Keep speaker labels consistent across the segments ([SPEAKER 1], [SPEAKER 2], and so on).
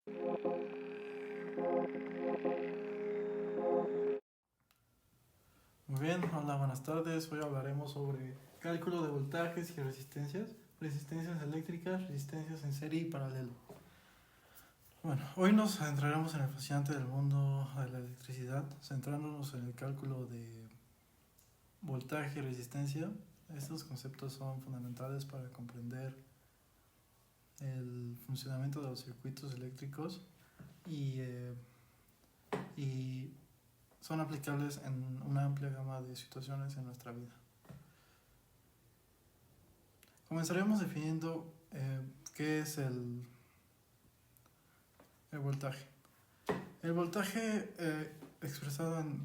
[SPEAKER 1] Muy bien, hola, buenas tardes. Hoy hablaremos sobre cálculo de voltajes y resistencias, resistencias eléctricas, resistencias en serie y paralelo. Bueno, hoy nos adentraremos en el fascinante del mundo de la electricidad, centrándonos en el cálculo de voltaje y resistencia. Estos conceptos son fundamentales para comprender el funcionamiento de los circuitos eléctricos y, y son aplicables en una amplia gama de situaciones en nuestra vida. Comenzaremos definiendo qué es el voltaje. El voltaje expresado en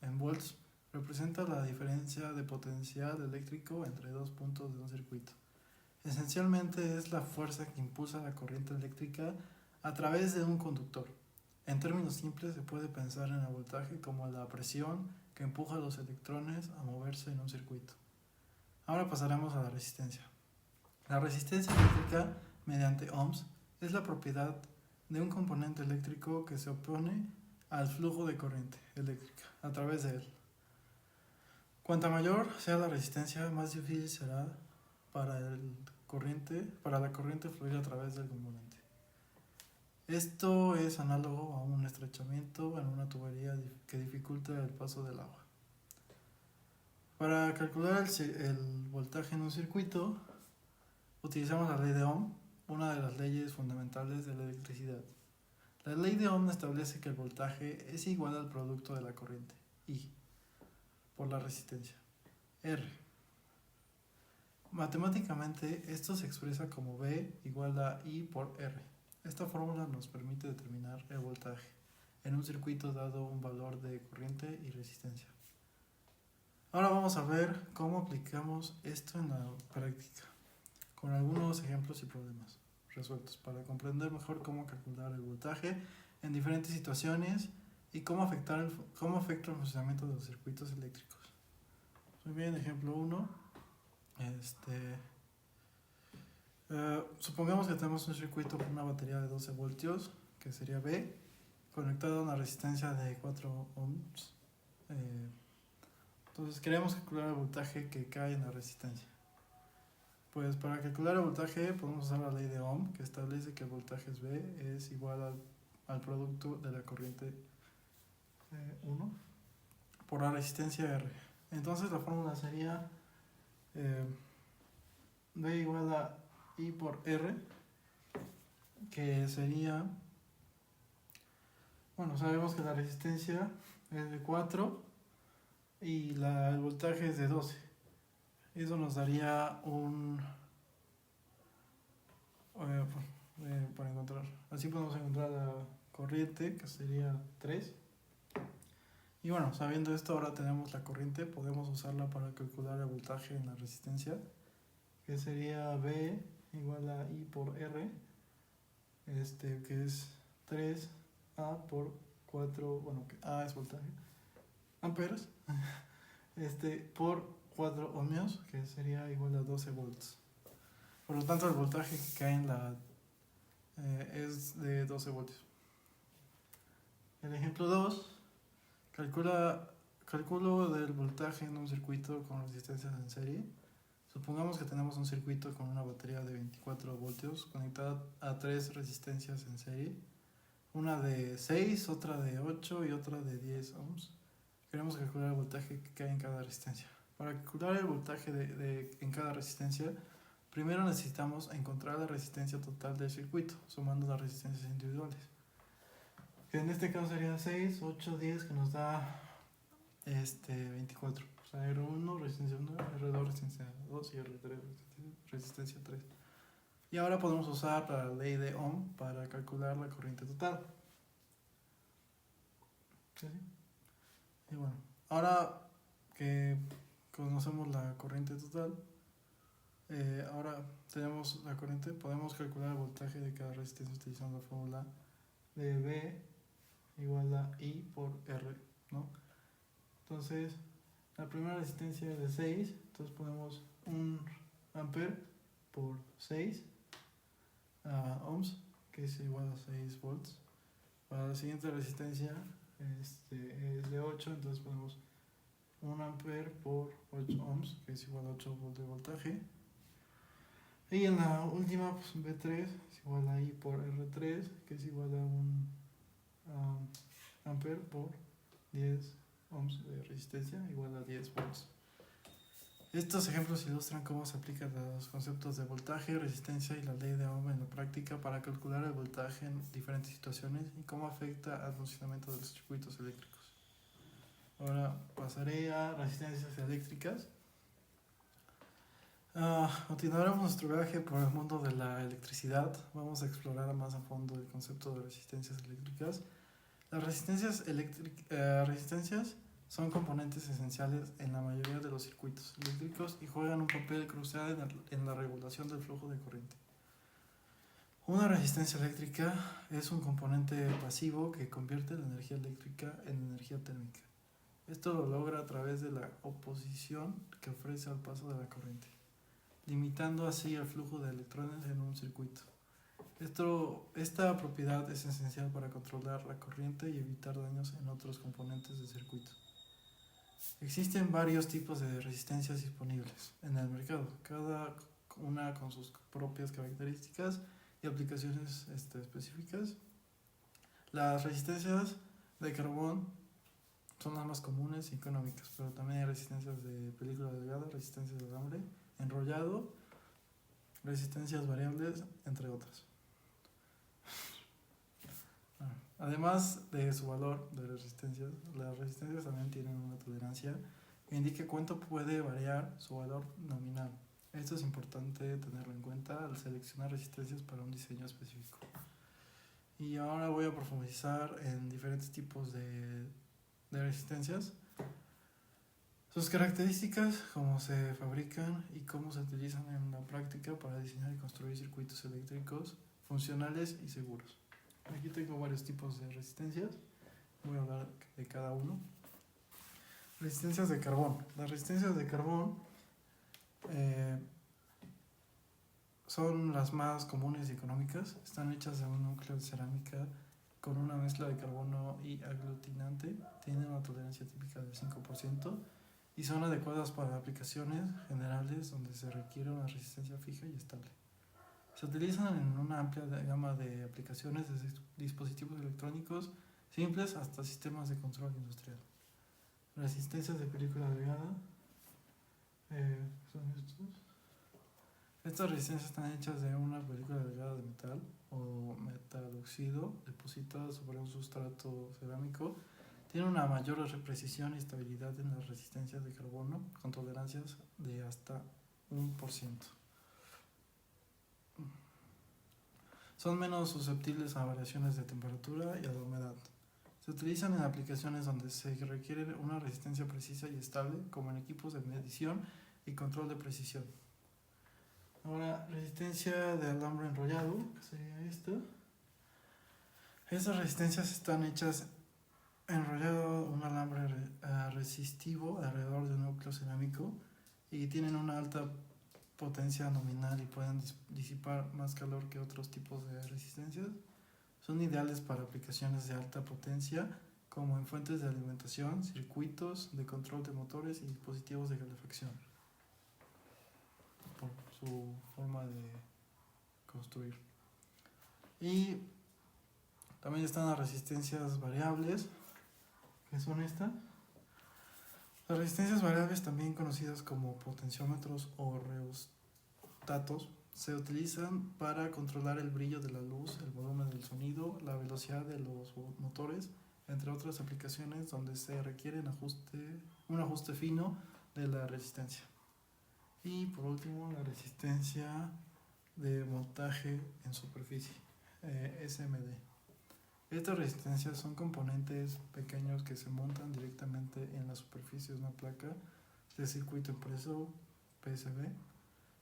[SPEAKER 1] en volts representa la diferencia de potencial eléctrico entre dos puntos de un circuito. Esencialmente es la fuerza que impulsa la corriente eléctrica a través de un conductor. En términos simples se puede pensar en el voltaje como la presión que empuja a los electrones a moverse en un circuito. Ahora pasaremos a la resistencia. La resistencia eléctrica mediante ohms es la propiedad de un componente eléctrico que se opone al flujo de corriente eléctrica a través de él. Cuanta mayor sea la resistencia, más difícil será para la corriente fluir a través del componente. Esto es análogo a un estrechamiento en una tubería que dificulta el paso del agua. Para calcular el voltaje en un circuito, utilizamos la ley de Ohm, una de las leyes fundamentales de la electricidad. La ley de Ohm establece que el voltaje es igual al producto de la corriente, I, por la resistencia, R. Matemáticamente, esto se expresa como V igual a I por R. Esta fórmula nos permite determinar el voltaje en un circuito dado un valor de corriente y resistencia. Ahora vamos a ver cómo aplicamos esto en la práctica, con algunos ejemplos y problemas resueltos para comprender mejor cómo calcular el voltaje en diferentes situaciones y cómo afecta el funcionamiento de los circuitos eléctricos. Muy bien, ejemplo 1. Supongamos que tenemos un circuito con una batería de 12 voltios, que sería B, conectado a una resistencia de 4 ohms. Entonces queremos calcular el voltaje que cae en la resistencia. Pues para calcular el voltaje podemos usar la ley de Ohm, que establece que el voltaje V es igual al producto de la corriente 1 por la resistencia R. Entonces la fórmula sería V igual a I por R, que sería, bueno, sabemos que la resistencia es de 4 y el voltaje es de 12. Eso nos daría para encontrar, así podemos encontrar la corriente, que sería 3. Y bueno, sabiendo esto, ahora tenemos la corriente, podemos usarla para calcular el voltaje en la resistencia, que sería V igual a I por R, que es 3A por 4, bueno, que A es voltaje, amperes, por 4 ohmios, que sería igual a 12 volts. Por lo tanto, el voltaje que cae en es de 12 voltios. El ejemplo 2, cálculo del voltaje en un circuito con resistencias en serie. Supongamos que tenemos un circuito con una batería de 24 voltios conectada a 3 resistencias en serie, una de 6, otra de 8 y otra de 10 ohms. Queremos calcular el voltaje que cae en cada resistencia. Para calcular el voltaje en cada resistencia, primero necesitamos encontrar la resistencia total del circuito, sumando las resistencias individuales. Que en este caso sería 6, 8, 10, que nos da 24. O sea, R1, resistencia 1, R2, resistencia 2 y R3, resistencia 3. Y ahora podemos usar la ley de Ohm para calcular la corriente total. ¿Sí? Y bueno, ahora que conocemos la corriente total, ahora tenemos la corriente, podemos calcular el voltaje de cada resistencia utilizando la fórmula de V igual a I por R, ¿no? Entonces, la primera resistencia es de 6, entonces ponemos 1 ampere por 6 que es igual a 6 volts. Para la siguiente resistencia es de 8, entonces ponemos 1 ampere por 8 ohms, que es igual a 8 volts de voltaje. Y en la última, pues B3 es igual a I por R3, que es igual a 1 ampere por 10 ohms de resistencia, igual a 10 volts. Estos ejemplos ilustran cómo se aplican los conceptos de voltaje, resistencia y la ley de Ohm en la práctica para calcular el voltaje en diferentes situaciones y cómo afecta al funcionamiento de los circuitos eléctricos. Ahora pasaré a resistencias eléctricas. Continuaremos nuestro viaje por el mundo de la electricidad. Vamos a explorar más a fondo el concepto de resistencias eléctricas. Las resistencias son componentes esenciales en la mayoría de los circuitos eléctricos y juegan un papel crucial en la regulación del flujo de corriente. Una resistencia eléctrica es un componente pasivo que convierte la energía eléctrica en energía térmica. Esto lo logra a través de la oposición que ofrece al paso de la corriente, limitando así el flujo de electrones en un circuito. Esta propiedad es esencial para controlar la corriente y evitar daños en otros componentes del circuito. Existen varios tipos de resistencias disponibles en el mercado, cada una con sus propias características y aplicaciones específicas. Las resistencias de carbón son las más comunes y económicas, pero también hay resistencias de película delgada, resistencias de alambre enrollado, resistencias variables, entre otras. Además de su valor de resistencias, las resistencias también tienen una tolerancia que indica cuánto puede variar su valor nominal. Esto es importante tenerlo en cuenta al seleccionar resistencias para un diseño específico. Y ahora voy a profundizar en diferentes tipos de resistencias, sus características, cómo se fabrican y cómo se utilizan en la práctica para diseñar y construir circuitos eléctricos funcionales y seguros. Aquí tengo varios tipos de resistencias, voy a hablar de cada uno. Resistencias de carbón. Las resistencias de carbón son las más comunes y económicas. Están hechas de un núcleo de cerámica con una mezcla de carbono y aglutinante. Tienen una tolerancia típica del 5% y son adecuadas para aplicaciones generales donde se requiere una resistencia fija y estable. Se utilizan en una amplia gama de aplicaciones, desde dispositivos electrónicos simples hasta sistemas de control industrial. Resistencias de película delgada son estos. Estas resistencias están hechas de una película delgada de metal o metaloxidado depositada sobre un sustrato cerámico. Tiene una mayor precisión y estabilidad en las resistencias de carbono, con tolerancias de hasta 1%. Son menos susceptibles a variaciones de temperatura y a la humedad. Se utilizan en aplicaciones donde se requiere una resistencia precisa y estable, como en equipos de medición y control de precisión. Ahora, resistencia de alambre enrollado, que sería esta. Estas resistencias están hechas enrollado un alambre resistivo alrededor de un núcleo cerámico y tienen una alta potencia nominal y pueden disipar más calor que otros tipos de resistencias. Son ideales para aplicaciones de alta potencia como en fuentes de alimentación, circuitos de control de motores y dispositivos de calefacción, por su forma de construir. Y también están las resistencias variables, que son estas. Las resistencias variables, también conocidas como potenciómetros o rheostatos, se utilizan para controlar el brillo de la luz, el volumen del sonido, la velocidad de los motores, entre otras aplicaciones donde se requiere un ajuste fino de la resistencia. Y por último, la resistencia de montaje en superficie, SMD. Estas resistencias son componentes pequeños que se montan directamente en la superficie de una placa de circuito impreso PCB.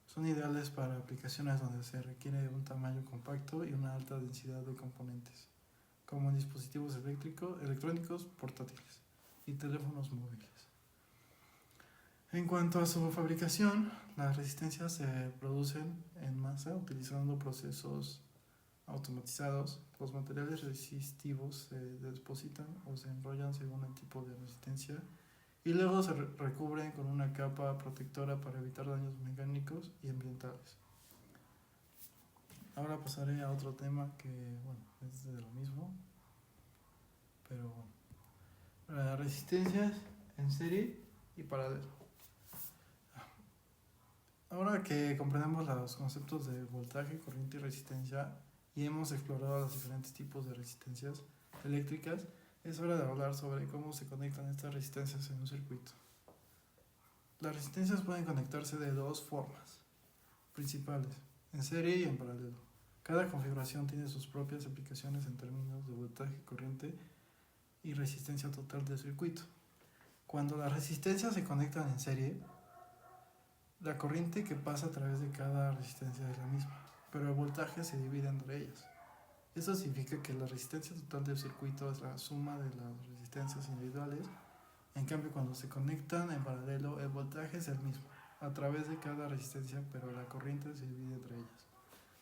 [SPEAKER 1] Son ideales para aplicaciones donde se requiere un tamaño compacto y una alta densidad de componentes, como en dispositivos electrónicos portátiles y teléfonos móviles. En cuanto a su fabricación, las resistencias se producen en masa utilizando procesos automatizados, los materiales resistivos se depositan o se enrollan según el tipo de resistencia y luego se recubren con una capa protectora para evitar daños mecánicos y ambientales. Ahora pasaré a otro tema que, bueno, es de lo mismo, pero bueno, resistencias en serie y paralelo. Ahora que comprendemos los conceptos de voltaje, corriente y resistencia y hemos explorado los diferentes tipos de resistencias eléctricas, es hora de hablar sobre cómo se conectan estas resistencias en un circuito. Las resistencias pueden conectarse de dos formas principales, en serie y en paralelo. Cada configuración tiene sus propias aplicaciones en términos de voltaje, corriente y resistencia total del circuito. Cuando las resistencias se conectan en serie, la corriente que pasa a través de cada resistencia es la misma, pero el voltaje se divide entre ellas. Esto significa que la resistencia total del circuito es la suma de las resistencias individuales. En cambio, cuando se conectan en paralelo, el voltaje es el mismo a través de cada resistencia, pero la corriente se divide entre ellas.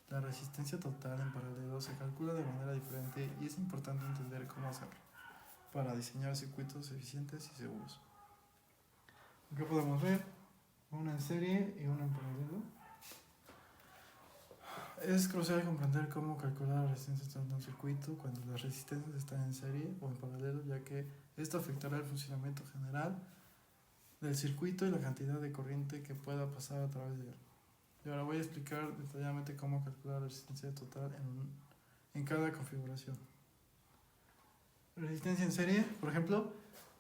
[SPEAKER 1] La resistencia total en paralelo se calcula de manera diferente y es importante entender cómo hacerlo para diseñar circuitos eficientes y seguros. Aquí podemos ver una en serie y una en paralelo. Es crucial comprender cómo calcular la resistencia total de un circuito cuando las resistencias están en serie o en paralelo, ya que esto afectará el funcionamiento general del circuito y la cantidad de corriente que pueda pasar a través de él. Y ahora voy a explicar detalladamente cómo calcular la resistencia total en cada configuración. Resistencia en serie, por ejemplo,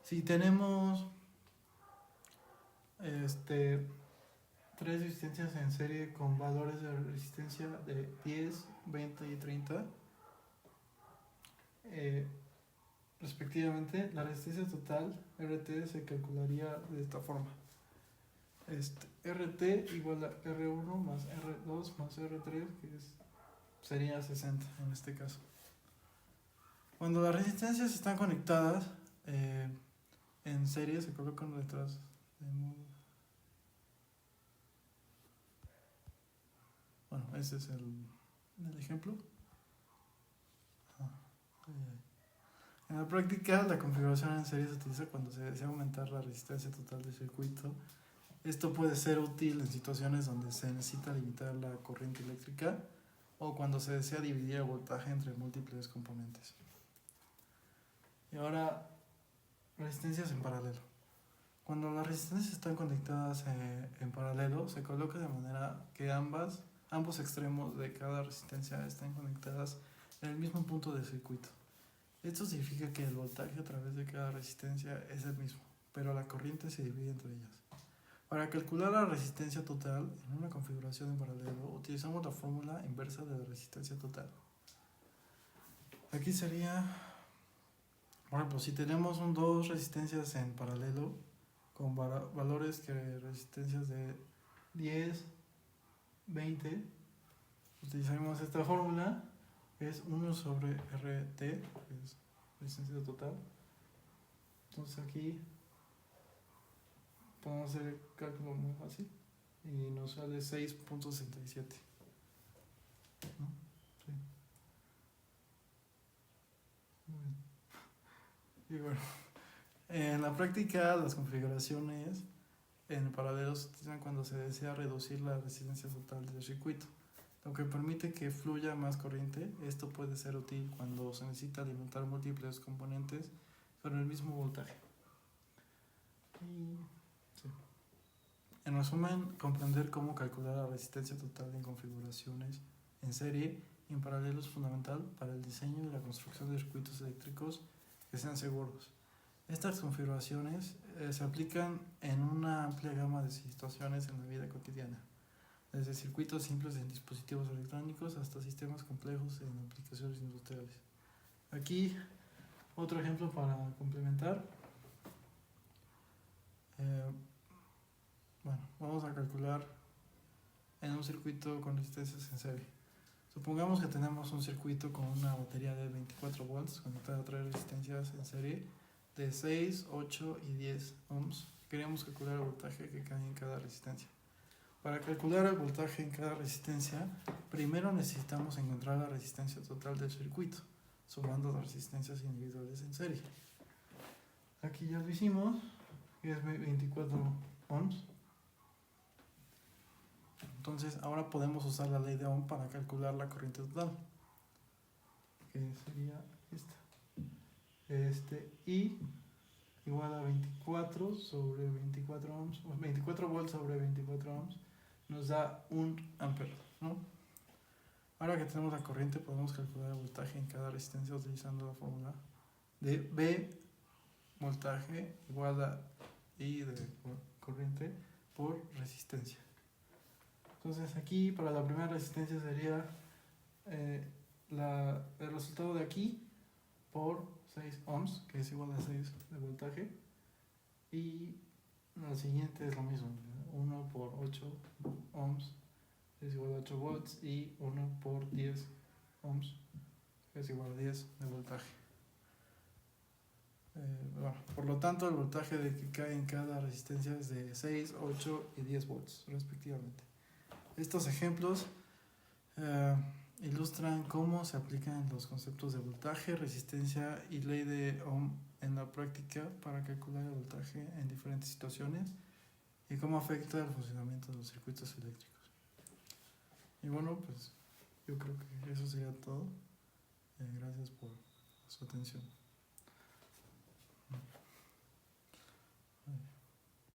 [SPEAKER 1] si tenemos tres resistencias en serie con valores de resistencia de 10, 20 y 30, respectivamente, la resistencia total RT se calcularía de esta forma. RT igual a R1 más R2 más R3, que sería 60 en este caso. Cuando las resistencias están conectadas en serie, se colocan detrás de modo. Bueno, ese es el ejemplo. En la práctica, la configuración en serie se utiliza cuando se desea aumentar la resistencia total del circuito. Esto puede ser útil en situaciones donde se necesita limitar la corriente eléctrica o cuando se desea dividir el voltaje entre múltiples componentes. Y ahora, resistencias en paralelo. Cuando las resistencias están conectadas en paralelo, se coloca de manera que ambos extremos de cada resistencia estén conectadas en el mismo punto del circuito. Esto significa que el voltaje a través de cada resistencia es el mismo, pero la corriente se divide entre ellas. Para calcular la resistencia total en una configuración en paralelo, utilizamos la fórmula inversa de la resistencia total. Aquí sería, por ejemplo, si tenemos dos resistencias en paralelo con valores que resistencias de 10, 20, utilizaremos esta fórmula, que es 1 sobre RT, que es resistencia total. Entonces aquí podemos hacer el cálculo muy fácil y nos sale 6.67. ¿No? Sí. Muy bien. Y bueno, en la práctica las configuraciones en paralelo se utilizan cuando se desea reducir la resistencia total del circuito, lo que permite que fluya más corriente. Esto puede ser útil cuando se necesita alimentar múltiples componentes con el mismo voltaje. Sí. En resumen, comprender cómo calcular la resistencia total en configuraciones en serie y en paralelo es fundamental para el diseño y la construcción de circuitos eléctricos que sean seguros. Estas configuraciones se aplican en una amplia gama de situaciones en la vida cotidiana, desde circuitos simples en dispositivos electrónicos hasta sistemas complejos en aplicaciones industriales. Aquí otro ejemplo para complementar. Bueno, vamos a calcular en un circuito con resistencias en serie. Supongamos que tenemos un circuito con una batería de 24 volts conectada a tres resistencias en serie de 6, 8 y 10 ohms. Queremos calcular el voltaje que cae en cada resistencia. Para calcular el voltaje en cada resistencia, primero necesitamos encontrar la resistencia total del circuito, sumando las resistencias individuales en serie. Aquí ya lo hicimos, que es 24 ohms. Entonces ahora podemos usar la ley de Ohm para calcular la corriente total, que sería esta. I igual a 24 sobre 24 ohms, 24 volts sobre 24 ohms, nos da 1 ampere, ¿no? Ahora que tenemos la corriente, podemos calcular el voltaje en cada resistencia utilizando la fórmula de V voltaje igual a I de corriente por resistencia. Entonces aquí para la primera resistencia sería el resultado de aquí por 6 ohms, que es igual a 6 de voltaje, y la siguiente es lo mismo, 1 por 8 ohms es igual a 8 volts, y 1 por 10 ohms es igual a 10 de voltaje. Bueno, por lo tanto, el voltaje de que cae en cada resistencia es de 6, 8 y 10 volts respectivamente. Estos ejemplos ilustran cómo se aplican los conceptos de voltaje, resistencia y ley de Ohm en la práctica para calcular el voltaje en diferentes situaciones y cómo afecta el funcionamiento de los circuitos eléctricos. Y bueno, pues yo creo que eso sería todo. Gracias por su atención.